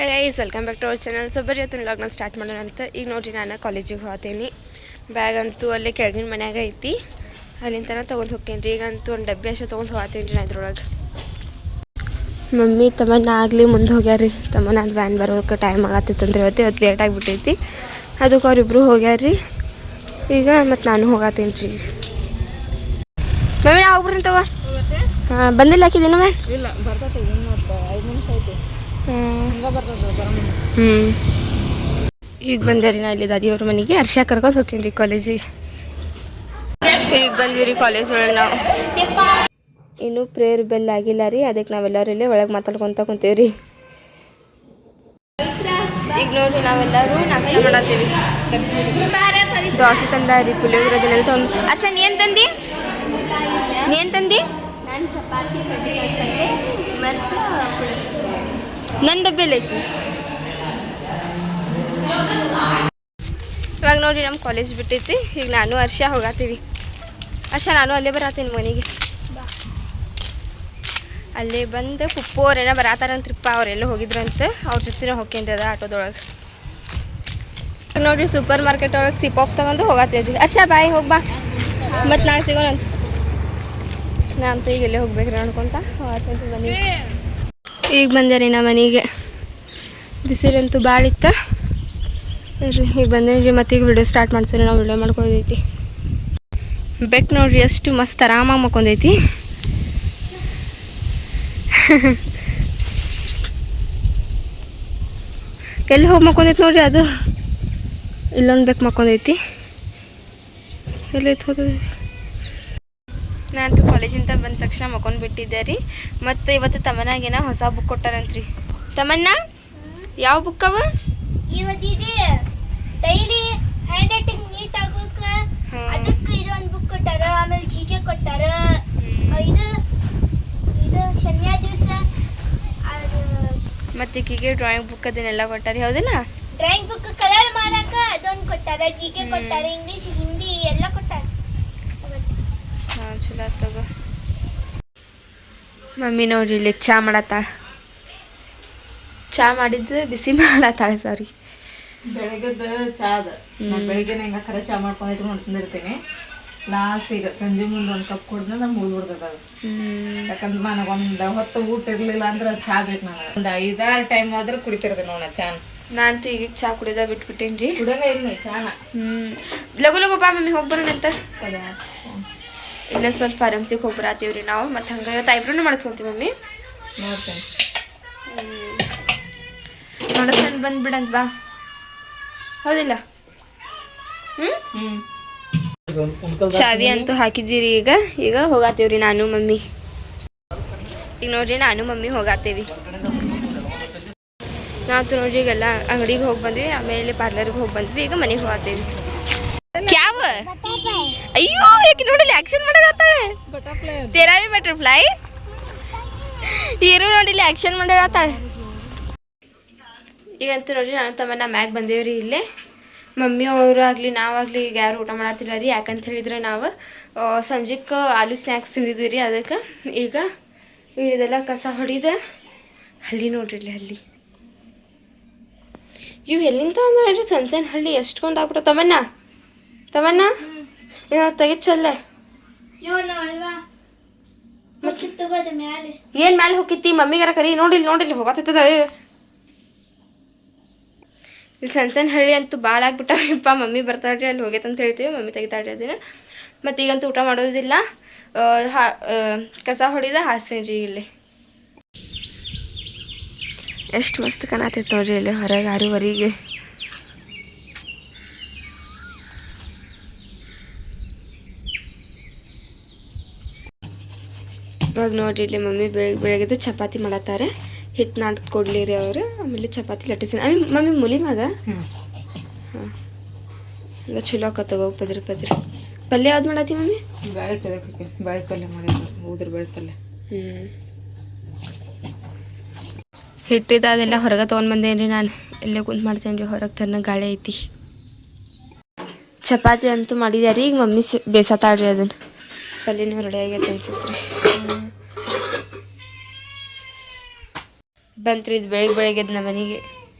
Hi guys, welcome back to our channel. So ಬರೀ ಇವತ್ತು ವ್ಲಾಗ್ನ ಸ್ಟಾರ್ಟ್ ಮಾಡೋಣ ಅಂತ. ಈಗ ನೋಡಿರಿ, ನಾನು ಕಾಲೇಜಿಗೆ ಹೋಗ್ತೀನಿ. ಬ್ಯಾಗ್ ಅಂತೂ ಅಲ್ಲೇ ಕೆಳಗಿನ ಮನ್ಯಾಗ ಐತಿ, ಅಲ್ಲಿಂದ ತನಕ ತೊಗೊಂಡು ಹೋಗ್ತೀನಿ ರೀ. ಈಗಂತೂ ಒಂದು ಡಬ್ಬಿ ಅಷ್ಟೇ ತೊಗೊಂಡು ಹೋಗ್ತೀನಿ ರೀ. ನಾನು ಇದ್ರೊಳಗೆ ಮಮ್ಮಿ ತಮ್ಮನ ಆಗಲಿ ಮುಂದೆ ಹೋಗ್ಯಾರ್ರಿ. ತಮ್ಮನ ಅದು ವ್ಯಾನ್ ಬರೋಕೆ ಟೈಮ್ ಆಗತ್ತಿತ್ತಂದ್ರೆ ಇವತ್ತು ಲೇಟ್ ಆಗಿಬಿಟ್ಟೈತಿ. ಅದಕ್ಕೆ ಅವ್ರಿಬ್ರು ಹೋಗ್ಯಾರ್ರಿ. ಈಗ ಮತ್ತು ನಾನು ಹೋಗತ್ತೀನಿ ರೀ. ಮಮ್ಮಿ ನಾ ಹೋಗ್ಬಿಡ್ತೀನಿ ತಗೋ. ಹಾಂ, ಬಂದಿಲ್ಲ ಹಾಕಿದ್ದೀನು ಮ್ಯಾಮ್? ಇಲ್ಲ, ಬರ್ತೈತೆ 5 ನಿಮಿಷ ಐತಿ. ಈಗ ಬಂದೆ ರೀ. ನಾ ಇಲ್ಲಿ ದಾದಿಯವ್ರ ಮನೆಗೆ ಹರ್ಷ ಕರ್ಕೊಂಡು ಹೋಗ್ತೀನಿ ರೀ ಕಾಲೇಜಿಗೆ. ಈಗ ಬಂದ್ವಿ ರೀ ಕಾಲೇಜ್ ಒಳಗೆ. ನಾವು ಇನ್ನೂ ಪ್ರೇಯರ್ ಬೆಲ್ ಆಗಿಲ್ಲ ರೀ, ಅದಕ್ಕೆ ನಾವೆಲ್ಲರೂ ಇಲ್ಲೇ ಒಳಗೆ ಮಾತಾಡ್ಕೊತ ಕುಂತೀವಿ ರೀ. ಈಗ ನೋಡ್ರಿ, ನಾವೆಲ್ಲರೂ ನಾಷ್ಟ ಮಾಡತ್ತೀವಿ. ದೋಸೆ ತಂದ ರೀ, ಪುಳಿಯೋಗರೆ ಅದನ್ನೆಲ್ಲ ತೊಗೊಂಡು. ಹರ್ಷ, ನೀ ಏನು ತಂದಿ? ನಾನು ಚಪಾತಿ ಮತ್ತು ನನ್ನ ಡಬ್ಬಿಯಲ್ಲಿ ಐತಿ. ಇವಾಗ ನೋಡಿರಿ, ನಮ್ಮ ಕಾಲೇಜ್ ಬಿಟ್ಟೈತಿ. ಈಗ ನಾನು ಹರ್ಷ ಹೋಗತ್ತೀವಿ. ಹರ್ಷ, ನಾನು ಅಲ್ಲೇ ಬರತ್ತೀನಿ ಮನೆಗೆ. ಅಲ್ಲೇ ಬಂದು ಪುಪ್ಪು ಅವ್ರೇನೋ ಬರತ್ತಾರಂತ್ರಿಪ್ಪ. ಅವರೆಲ್ಲ ಹೋಗಿದ್ರಂತ, ಅವ್ರ ಜೊತೆ ಹೋಗ್ತೀನಿ ಅದ ಆಟೋದೊಳಗೆ. ನೋಡಿರಿ, ಸೂಪರ್ ಮಾರ್ಕೆಟ್ ಒಳಗೆ ಸಿಪಾಪ್ ತಗೊಂಡು ಹೋಗತ್ತೀವಿ ರೀ. ಹರ್ಷ ಬಾಯ್, ಹೋಗ್ಬಾ, ಮತ್ತು ನಾಳೆ ಸಿಗೋಣಂತ. ನಾನಂತೂ ಈಗ ಎಲ್ಲೇ ಹೋಗ್ಬೇಕ್ರಿ ನೋಡ್ಕೊತ ಹೋಗತ್ತೀನಿ ಮನೆಗೆ. ಈಗ ಬಂದೆ ರೀ ನಾ ಮನೆಗೆ. ಬಿಸಿಲಂತೂ ಭಾಳ ಇತ್ತು ರೀ. ಈಗ ಬಂದೇನಿ ರೀ. ಮತ್ತು ಈಗ ವಿಡಿಯೋ ಸ್ಟಾರ್ಟ್ ಮಾಡ್ತೀವಿ. ನಾವು ವಿಡಿಯೋ ಮಾಡ್ಕೊಂಡೈತಿ. ಬೆಕ್ ನೋಡ್ರಿ, ಎಷ್ಟು ಮಸ್ತ್ ಆರಾಮಾಗಿ ಮಕ್ಕೊಂದೈತಿ. ಎಲ್ಲಿ ಹೋಗಿ ಮಕ್ಕೊಂದೈತಿ ನೋಡ್ರಿ. ಅದು ಇಲ್ಲೊಂದು ಬೆಕ್ ಮಕ್ಕೊಂದೈತಿ. ಎಲ್ಲೈತಿ ಹೋದ. ನಾನಂತೂ ಕಾಲೇಜಿಂದ ಬಂದ ತಕ್ಷಣ ಮಕ್ಕೊಂಡು ಬಿಟ್ಟಿದ್ದೆ ರೀ. ಮತ್ತು ಇವತ್ತು ತಮ್ಮನಾಗೇನ ಹೊಸ ಬುಕ್ ಕೊಟ್ಟಾರಂತ್ರಿ. ತಮ್ಮನ್ನ ಯಾವ ಬುಕ್ ಅವ? ಇವತ್ತಿದೆ ಡೈಲಿ ಹ್ಯಾಂಡ್ ರೈಟಿಂಗ್ ನೀಟ್ ಆಗೋಕೆ ಅದಕ್ಕೆ ಇದೊಂದು ಬುಕ್ ಕೊಟ್ಟಾರ. ಆಮೇಲೆ ಜೀಕೆ ಕೊಟ್ಟಾರ. ಇದು ಶನಿವಾರ ದಿವಸ ಮತ್ತು ಈಕಿಗೆ ಡ್ರಾಯಿಂಗ್ ಬುಕ್ ಅದನ್ನೆಲ್ಲ ಕೊಟ್ಟಾರ. ಹೌದೇನ? ಡ್ರಾಯಿಂಗ್ ಬುಕ್ ಕಲರ್ ಮಾಡಕ್ಕೆ ಅದೊಂದು ಕೊಟ್ಟಾರ. ಜೀಕೆ ಕೊಟ್ಟಾರ, ಇಂಗ್ಲೀಷ್ ಹಿಂದಿ ಎಲ್ಲ ಕೊಟ್ಟಾರ. ಹಾಂ, ಚಲೋ ತಗೋ. ಮಮ್ಮಿ ನೋಡ್ರಿ, ಇಲ್ಲಿ ಚಹಾ ಮಾಡತ್ತಾಳ. ಚಹಾ ಮಾಡಿದ್ದು ಬಿಸಿ ಮಾಡತ್ತಾಳೆ. ಸಾರಿ, ಬೆಳಗ್ಗೆದ ಚಾದ ಬೆಳಿಗ್ಗೆ ಹಿಂಗ ಖರೆ ಚಾ ಮಾಡ್ಕೊಂಡು ಇಟ್ಕೊಂಡಿರ್ತೀನಿ. ಲಾಸ್ಟ್ ಈಗ ಸಂಜೆ ಮುಂದೆ ಒಂದು ಕಪ್ ಕುಡ್ದು ನಮ್ಗೆ ಮುಗಿದ್ಬಿಡ್ತದ. ಯಾಕಂದ್ರೆ ನನಗೊಂದು ಹೊತ್ತು ಊಟ ಇರ್ಲಿಲ್ಲ ಅಂದ್ರೆ ಚಾ ಬೇಕು. ನನಗೆ ಒಂದು 5-6 ಟೈಮ್ ಆದ್ರೂ ಕುಡಿತಿರ್ತೇನೆ ನೋಡ ಚಾನ. ನಾನಂತೂ ಈಗ ಚಹಾ ಕುಡಿದ ಬಿಟ್ಬಿಟ್ಟೇನಿ ರೀ. ಕುಡಿಯಂಗ ಇಲ್ಲ ಚಾನ. ಲಗು ಲಗು ಬಾ ಮಮ್ಮಿ, ಹೋಗಿ ಬರೋಣಂತ. ಇಲ್ಲ, ಸ್ವಲ್ಪ ಫಾರ್ಮಸಿಗೆ ಹೋಗಿ ಬರತ್ತೀವಿ ರೀ ನಾವು. ಮತ್ತು ಹಂಗೆ ಇವತ್ತು ಐಬ್ರೋನು ಮಾಡಿಸ್ಕೊಂತೀವಿ ಮಮ್ಮಿ. ನೋಡ್ತೇನೆ, ನೋಡಿಸ್ಕೊಂಡು ಬಂದ್ಬಿಡಂತ ಬಾ. ಹೌದಿಲ್ಲ? ಚಾವಿ ಅಂತೂ ಹಾಕಿದ್ವಿ ರೀ. ಈಗ ಹೋಗಾತೇವಿ ರೀ ನಾನು ಮಮ್ಮಿ. ಈಗ ನೋಡ್ರಿ, ನಾನು ಮಮ್ಮಿ ಹೋಗಾತೇವಿ. ನಾವಂತೂ ನೋಡ್ರಿ ಈಗೆಲ್ಲ ಅಂಗಡಿಗೆ ಹೋಗಿ ಬಂದ್ವಿ, ಆಮೇಲೆ ಪಾರ್ಲರ್ಗೆ ಹೋಗಿ ಬಂದ್ವಿ. ಈಗ ಮನೆಗೆ ಹೋಗಾತೇವಿ. ಕ್ಯಾವ? ಅಯ್ಯೋ, ಈಗ ನೋಡಿಲ್ಲ ಆಕ್ಷನ್ ಮಾಡತ್ತಾಳೆ. ತೇರಾ ಭಿ ಬಟರ್ಫ್ಲೈ ಹೀರೋ ನೋಡಿಲ್ಲ ಆಕ್ಷನ್ ಮಾಡತ್ತಾಳೆ. ಈಗಂತೂ ನೋಡ್ರಿ, ನಾನು ತಮ್ಮನ್ನ ಮ್ಯಾಗ ಬಂದೇವ್ರಿ. ಇಲ್ಲೇ ಮಮ್ಮಿ ಅವರು ಆಗಲಿ ನಾವಾಗಲಿ ಈಗ ಯಾರು ಊಟ ಮಾಡತ್ತಿಲ್ಲ ರೀ. ಯಾಕಂತ ಹೇಳಿದ್ರೆ ನಾವು ಸಂಜೆಗೆ ಆಲೂ ಸ್ನ್ಯಾಕ್ಸ್ ತಿಂದಿದ್ವಿ ರೀ. ಅದಕ್ಕೆ ಈಗ ಇದೆಲ್ಲ ಕಸ ಹೊಡಿದ ಹಲ್ಲಿ ನೋಡ್ರಿ, ಇಲ್ಲಿ ಹಲ್ಲಿ ಇವು ಎಲ್ಲಿಂದ ಅಂದ್ರೆ ಸಣ್ಣ ಹಳ್ಳಿ ಎಷ್ಟೊಂದು ಆಗ್ಬಿಟ್ಟು. ತಮ್ಮನ್ನ ತೆಗಿಚ್ಚಲ್ಲ. ಏನು ಮ್ಯಾಲೆ ಹೋಗಿತ್ತಿ? ಮಮ್ಮಿಗಾರ ಕರಿ. ನೋಡಿಲ್ಲ ಹೋಗತ್ತದ. ಇಲ್ಲಿ ಸಣ್ಣ ಹಳ್ಳಿ ಅಂತೂ ಭಾಳ ಆಗ್ಬಿಟ್ಟಾರಿಪ್ಪ. ಮಮ್ಮಿ ಬರ್ತಾಳ್ರಿ, ಅಲ್ಲಿ ಹೋಗೈತಂತ ಹೇಳ್ತೀವಿ. ಮಮ್ಮಿ ತೆಗಿತಾಳ್ರಿ ಅದನ್ನ. ಮತ್ತು ಈಗಂತೂ ಊಟ ಮಾಡೋದಿಲ್ಲ. ಕಸ ಹೊಡಿದ ಹಾಸ್ತೀನಿ ರೀ. ಇಲ್ಲಿ ಎಷ್ಟು ಮಸ್ತ್ ಕಾಣತೈತೆ ನೋಡ್ರಿ. ಇಲ್ಲಿ ಹೊರಗೆ 6:30ಗೆ. ಇವಾಗ ನೋಡ್ರಿ, ಇಲ್ಲಿ ಮಮ್ಮಿ ಬೆಳಗ್ಗೆ ಚಪಾತಿ ಮಾಡತ್ತಾರೆ. ಹಿಟ್ಟು ನಾಡ್ದು ಕೊಡ್ಲಿ ರೀ ಅವರು. ಆಮೇಲೆ ಚಪಾತಿ ಲಟ್ಟಿಸಿ ಮಮ್ಮಿ ಮುಲಿ ಮ್ಯಾಗ. ಹಾಂ, ಹಂಗೆ ಚಲೋ ಆಕತ್ತವ ಪದ್ರಿ. ಪಲ್ಯ ಯಾವ್ದು ಮಾಡತ್ತಿ ಮಮ್ಮಿ? ಬೇಳೆ ಪಲ್ಯ ಮಾಡಿದ್ರು, ಉದ್ರ ಬೇಳೆ ಪಲ್ಯ. ಹಿಟ್ಟಿದ ಅದೆಲ್ಲ ಹೊರಗೆ ತೊಗೊಂಡ್ಬಂದೇನಿ ರೀ. ನಾನು ಎಲ್ಲೇ ಕುಂತು ಮಾಡ್ತೇನೆ ರೀ. ಹೊರಗೆ ತನ್ನ ಗಾಳಿ ಐತಿ. ಚಪಾತಿ ಅಂತೂ ಮಾಡಿದ್ಯಾರ ರೀ. ಈಗ ಮಮ್ಮಿ ಬೇಸತ್ತಾಳ್ರಿ ಅದನ್ನು. ಪಲ್ಯನೂ ರೆಡಿ ಆಗೈತೆ ಅನ್ಸುತ್ತೆ ರೀ. ಬಂತ್ರಿ ಇದು ಬೆಳಿಗ್ಗೆ ಎದ್ದು ನಮ್ಮ ಮನೆಗೆ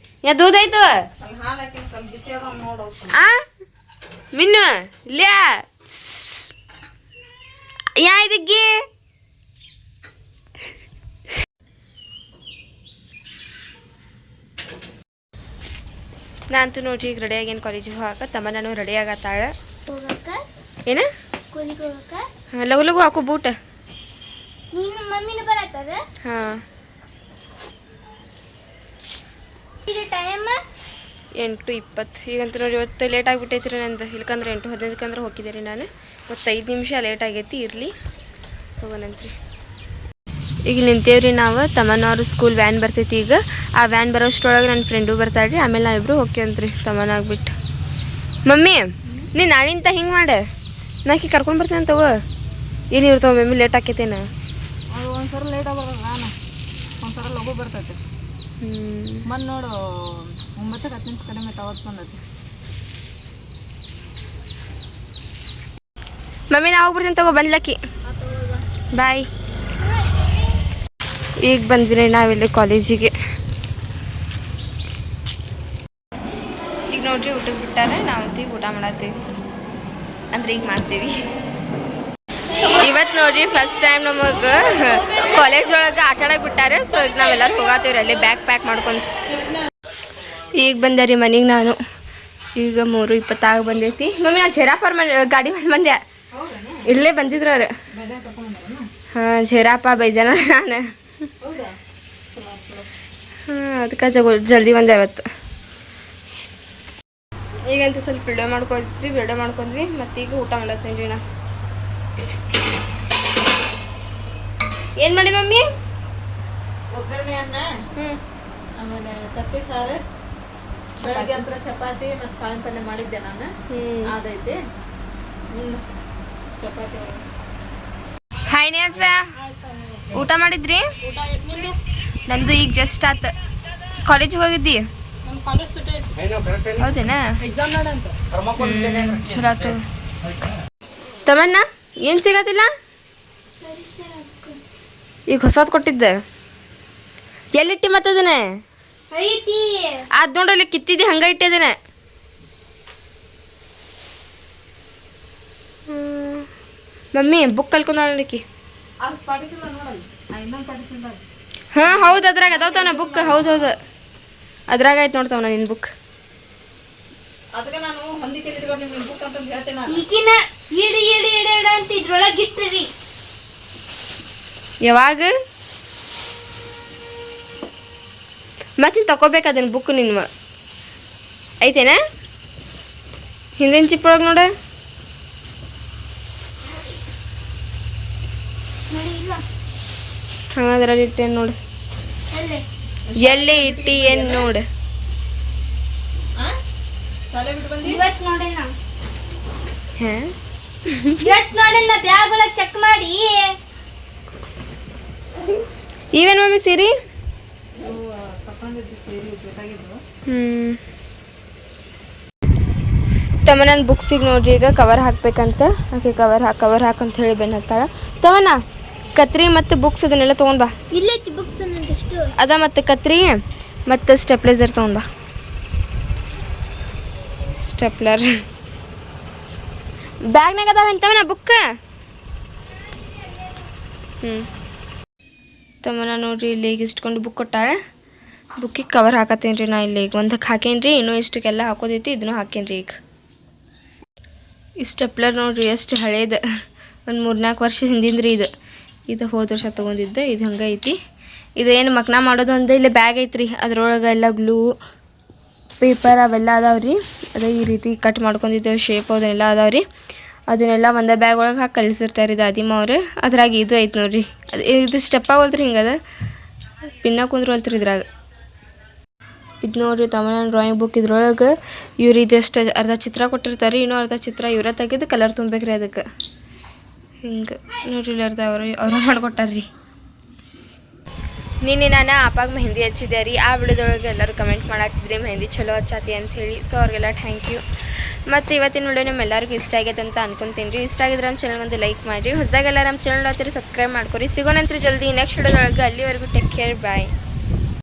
ದೂದಾಯ್ತು ಅಲ್ಲಿ ಹಾಲು ಹಾಕಿ ಸ್ವಲ್ಪ ಬಿಸಿ ಅದ ನೋಡು ಆ ಮಿನ್ನು ಇಲ್ಯಾ ಯಾ ಇದಕ್ಕೆ ನಾನಂತೂ ನೋಡ್ರಿ ಈಗ ರೆಡಿ ಆಗೇನು ಕಾಲೇಜಿಗೆ ಹೋಗಾಕ ತಮ್ಮ ನಾನು ರೆಡಿ ಆಗತ್ತಾಳ ಹೋಗಕ್ಕ ಏನ ಸ್ಕೂಲಿಗೆ ಹೋಗಕ್ಕ ಲಗು ಲಗು ಹಾಕು ಬೂಟ ನೀನು ಮಮ್ಮಿನ ಬರತ್ತದ ಹಾಂ ಇದು ಟೈಮ್ 8:20 ಈಗಂತೂ ನೋಡಿ ಇವತ್ತು ಲೇಟ್ ಆಗಿಬಿಟ್ಟೈತಿ ರೀ ನಂದು ಇಲ್ಕಂದ್ರೆ 8:15 ಹೋಗಿದ್ದೆ ರೀ ನಾನು ಇವತ್ತು 5 ನಿಮಿಷ ಲೇಟ್ ಆಗೈತಿ ಇರಲಿ ಹೋಗೋಣಂತ್ರಿ ಈಗ ನಿಂತೇವ್ರಿ ನಾವು ತಮ್ಮನವ್ರ ಸ್ಕೂಲ್ ವ್ಯಾನ್ ಬರ್ತೈತಿ ಈಗ ಆ ವ್ಯಾನ್ ಬರೋಷ್ಟರೊಳಗೆ ನನ್ನ ಫ್ರೆಂಡು ಬರ್ತಾಳ್ರಿ ಆಮೇಲೆ ನಾವಿಬ್ರು ಹೋಗ್ಯವಂತ್ರಿ ತಮ್ಮನಾಗ್ಬಿಟ್ಟು ಮಮ್ಮಿ ನೀನು ನಾಳಿಂತ ಹಿಂಗೆ ಮಾಡೆ ನಾಕಿ ಕರ್ಕೊಂಡು ಬರ್ತೇನೆ ತಗೋ ಏನು ಇರ್ತಾವ ಮಮ್ಮಿ ಲೇಟ್ ಆಕೈತೇನ ಅದು ಒಂದ್ಸಲ ಲೇಟ್ ಆಗ್ಬಾರ್ದು ನಾನು ಒಂದ್ಸಲ ಲಘು ಬರ್ತೈತೆ ಬಂದು ನೋಡು 9-10 ನಿಮಿಷ ಕಡಿಮೆ ಅವತ್ತು ಬಂದೈತಿ ಮಮ್ಮಿ ನಾ ಹೋಗಿ ಬರ್ತೇನೆ ತಗೋ ಬಂದ್ಲಕ್ಕಿ ಬಾಯ್ ಈಗ ಬಂದ್ವಿ ನಾವಿಲ್ಲಿ ಕಾಲೇಜಿಗೆ ಈಗ ನೋಡ್ರಿ ಊಟಕ್ಕೆ ಬಿಟ್ಟಾರೆ ನಾವಂತೀವಿ ಊಟ ಮಾಡತ್ತೀವಿ ಅಂದ್ರೆ ಈಗ ಮಾಡ್ತೀವಿ ಇವತ್ತು ನೋಡ್ರಿ ಫಸ್ಟ್ ಟೈಮ್ ನಮಗೆ ಕಾಲೇಜ್ ಒಳಗೆ ಆಟ ಆಡಕ್ಕೆ ಬಿಟ್ಟಾರೆ ಸೊ ಈಗ ನಾವೆಲ್ಲರೂ ಹೋಗತ್ತೀವ್ರಿ ಅಲ್ಲಿ ಬ್ಯಾಗ್ ಪ್ಯಾಕ್ ಮಾಡ್ಕೊಂಡು ಈಗ ಬಂದೆ ರೀ ಮನೆಗೆ ನಾನು ಈಗ 3:20 ಬಂದೈತಿ ಮಮ್ಮಿ ನಾನು ಜೆರಾಪರ್ ಗಾಡಿ ಮೇಲೆ ಬಂದೆ ಇಲ್ಲೇ ಬಂದಿದ್ರು ಅವ್ರು ಹಾಂ ಜೆರಾಪ ಬೈಜನ ನಾನು ಹಾಂ ಅದಕ್ಕೆ ಜಲ್ದಿ ಬಂದೆ ಇವತ್ತು ಈಗಂತೂ ಸ್ವಲ್ಪ ವಿಡಿಯೋ ಮಾಡ್ಕೊಳ್ತ್ರಿ ವಿಡಿಯೋ ಮಾಡ್ಕೊಂಡ್ವಿ ಮತ್ತು ಈಗ ಊಟ ಮಾಡತ್ತೀನಿ ರೀ ನಾ ಏನು ಮಾಡಿ ಮಮ್ಮಿ ಒಗ್ಗರಣೆ ಅನ್ನ ಆಮೇಲೆ ತತ್ತಿ ಸಾರು ಬೆಳಗ್ಗೆ ಅಂತ ಚಪಾತಿ ಮತ್ತು ಕಾಳಿನ ಪಲ್ಯ ಮಾಡಿದ್ದೆ ನಾನು ಅದೈತಿ ಚಪಾತಿ ಹಾಯ್ ನೇಸ್ ಬ್ಯಾ ಊಟ ಮಾಡಿದ್ರಿ ನಂದು ಈಗ ಜಸ್ಟ್ ಆತ ಕಾಲೇಜಿಗೆ ಹೋಗಿದ್ದಿ ಹೌದೇನಾ ಚಲೋ ಆತು ತಮ್ಮನ್ನ ಏನು ಸಿಗತ್ತಿಲ್ಲ ಈಗ ಹೊಸದು ಕೊಟ್ಟಿದ್ದೆ ಎಲ್ಲಿಟ್ಟಿ ಮತ್ತದನೆ ಐತಿ ಅದು ನೋಡಲ್ಲಿ ಕಿತ್ತಿದ್ದೆ ಹಂಗೆ ಇಟ್ಟಿದ್ದೇನೆ ಮಮ್ಮಿ ಬುಕ್ ಕಲ್ಕೊಂಡು ನೋಡಲಿಕ್ಕೆ ಹಾಂ ಹೌದು ಅದ್ರಾಗ ಅದಾವತಾನ ಬುಕ್ ಹೌದು ಹೌದು ಅದ್ರಾಗ ಆಯ್ತು ನೋಡ್ತಾವ ನಿನ್ನ ಬುಕ್ ಅದಕ್ಕೆ ನಾನು ಹೊಂದಿಕೆ ಇಟ್ಕೊಂಡು ನಿಮ್ಗೆ ಬುಕ್ ಅಂತ ಹೇಳ್ತೇನೆ ನಾನು ಈಗಿನ ಇಡಿ ಇಡಿ ಇಡಿ ಇಡ ಅಂತ ಇದ್ರೊಳಗೆ ಇಟ್ರಿ ಯಾವಾಗ ಮತ್ತಿನ್ ತಗೋಬೇಕು ಅದನ್ನ ಬುಕ್ ನಿನ್ನ ಐತೇನ ಹಿಂದಿನ ಚಿಪ್ಪೊಳಗೆ ನೋಡ ನೋಡಿ ಇಲ್ಲ ಹಾಂ ಅದರಲ್ಲಿ ಇಟ್ಟೇನು ನೋಡು ಅಲ್ಲೇ ಎಲ್ಲಿ ಇಟ್ಟಿ ಏನು ನೋಡು ತಲೆ ಬಿಟ್ಟು ಬಂದಿ ಇವತ್ತು ನೋಡೇನ ಹಾಂ ಇವತ್ತು ನೋಡೇನ ಬ್ಯಾಗ್ ಒಳಗೆ ಚೆಕ್ ಮಾಡಿ ಇವೇನು ಮಮ್ಮಿ ಸೀರಿ ತಗೊಂಡಿದ್ದು ಸೇರಿ ಬೇಕಾಗಿದ್ದು ತಮ್ಮ ನನ್ನ ಬುಕ್ಸಿಗೆ ನೋಡ್ರಿ ಈಗ ಕವರ್ ಹಾಕ್ಬೇಕಂತ ಓಕೆ ಕವರ್ ಹಾಕಂತ ಹೇಳಿ ಬೆನ್ನು ಹತ್ತಾಳ ತಮ್ಮನ ಕತ್ರಿ ಮತ್ತು ಬುಕ್ಸ್ ಅದನ್ನೆಲ್ಲ ತೊಗೊಂಡು ಬಾ ಇಲ್ಲೈತಿ ಬುಕ್ಸ್ ಅನ್ನೋದಷ್ಟು ಅದ ಮತ್ತು ಕತ್ರಿ ಮತ್ತು ಸ್ಟೆಪ್ಲೈಸರ್ ತೊಗೊಂಡು ಬಾ ಸ್ಟೆಪ್ಲರ್ ಬ್ಯಾಗ್ನಾಗ ಅದಾವ ಎಂತವನ ಬುಕ್ ತಮ್ಮನ ನೋಡ್ರಿ ಇಲ್ಲಿ ಈಗ ಇಷ್ಟಕೊಂಡು ಬುಕ್ ಕೊಟ್ಟಾಳೆ ಬುಕ್ಕಿಗೆ ಕವರ್ ಹಾಕತ್ತೇನೆ ರೀ ನಾ ಇಲ್ಲಿ ಈಗ ಒಂದಕ್ಕೆ ಹಾಕೇನಿ ರೀ ಇನ್ನೂ ಇಷ್ಟಕ್ಕೆಲ್ಲ ಹಾಕೋದೈತಿ ಇದನ್ನು ಹಾಕೇನಿ ರೀ ಈಗ ಈ ಸ್ಟೆಪ್ಲರ್ ನೋಡ್ರಿ ಎಷ್ಟು ಹಳೇದು ಒಂದು 3-4 ವರ್ಷ ಹಿಂದಿಂದ ರೀ ಇದು ಹೋದ ವರ್ಷ ತೊಗೊಂಡಿದ್ದೆ ಇದು ಹಂಗೆ ಐತಿ ಇದು ಏನು ಮಕ್ನ ಮಾಡೋದು ಒಂದು ಇಲ್ಲಿ ಬ್ಯಾಗ್ ಐತ್ರಿ ಅದ್ರೊಳಗೆ ಎಲ್ಲ ಗ್ಲೂ ಪೇಪರ್ ಅವೆಲ್ಲ ಅದಾವ್ರಿ ಅದೇ ಈ ರೀತಿ ಕಟ್ ಮಾಡ್ಕೊಂಡಿದ್ದೇವೆ ಶೇಪ್ ಅದನ್ನೆಲ್ಲ ಅದಾವ್ರಿ ಅದನ್ನೆಲ್ಲ ಒಂದೇ ಬ್ಯಾಗ್ ಒಳಗೆ ಹಾಕಿ ಕಲಿಸಿರ್ತಾರೆ ಇದು ಆದಿಮ ಅವ್ರು ಅದ್ರಾಗ ಇದು ಐತೆ ನೋಡ್ರಿ ಅದು ಇದು ಸ್ಟೆಪ್ ಆಗೋಲ್ತ್ರಿ ಹಿಂಗದ ಪಿನ್ನ ಕುಂದ್ರಲ್ತ್ರಿ ಇದ್ರಾಗ ಇದು ನೋಡ್ರಿ ತಮ್ಮನ ಡ್ರಾಯಿಂಗ್ ಬುಕ್ ಇದ್ರೊಳಗೆ ಇವ್ರು ಇದಷ್ಟು ಅರ್ಧ ಚಿತ್ರ ಕೊಟ್ಟಿರ್ತಾರೆ ಇನ್ನೂ ಅರ್ಧ ಚಿತ್ರ ಇವರ ತೆಗೆದು ಕಲರ್ ತುಂಬೇಕ್ರಿ ಅದಕ್ಕೆ ಹಿಂಗೆ ನೋಡ್ರಿ ಇಲ್ಲಿ ಅರ್ಧ ಅವ್ರು ಮಾಡ್ಕೊಟ್ಟಾರ್ರಿ ನಿನ್ನೆ ನಾನು ಆಪಾಗ ಮೆಹಂದಿ ಹಚ್ಚಿದ್ದೆ ರೀ ಆ ವಿಡಿಯೋದೊಳಗೆ ಎಲ್ಲರೂ ಕಮೆಂಟ್ ಮಾಡಾಕ್ತಿದ್ರಿ ಮೆಹಂದಿ ಚಲೋ ಹಚ್ಚಾತಿ ಅಂಥೇಳಿ ಸೊ ಅವ್ರಿಗೆಲ್ಲ ಥ್ಯಾಂಕ್ ಯು ಮತ್ತು ಇವತ್ತಿನ ವಿಡಿಯೋ ನಿಮ್ಮೆಲ್ಲರಿಗೂ ಇಷ್ಟ ಆಗೈತೆ ಅಂತ ಅನ್ಕೊತೀನಿ ರೀ ಇಷ್ಟ ಆಗಿದ್ರೆ ನಮ್ಮ ಚಾನಲ್ ಒಂದು ಲೈಕ್ ಮಾಡಿರಿ ಹೊಸದಾಗೆಲ್ಲ ನಮ್ಮ ಚಾನಲ್ ಹತ್ತಿರ ಸಬ್ಸ್ಕ್ರೈಬ್ ಮಾಡ್ಕೊರಿ ಸಿಗೋಣಂತ್ರಿ ಜಲ್ದಿ ನೆಕ್ಸ್ಟ್ ವಿಡಿಯೋದೊಳಗೆ ಅಲ್ಲಿವರೆಗೂ ಟೇಕ್ ಕೇರ್ ಬಾಯ್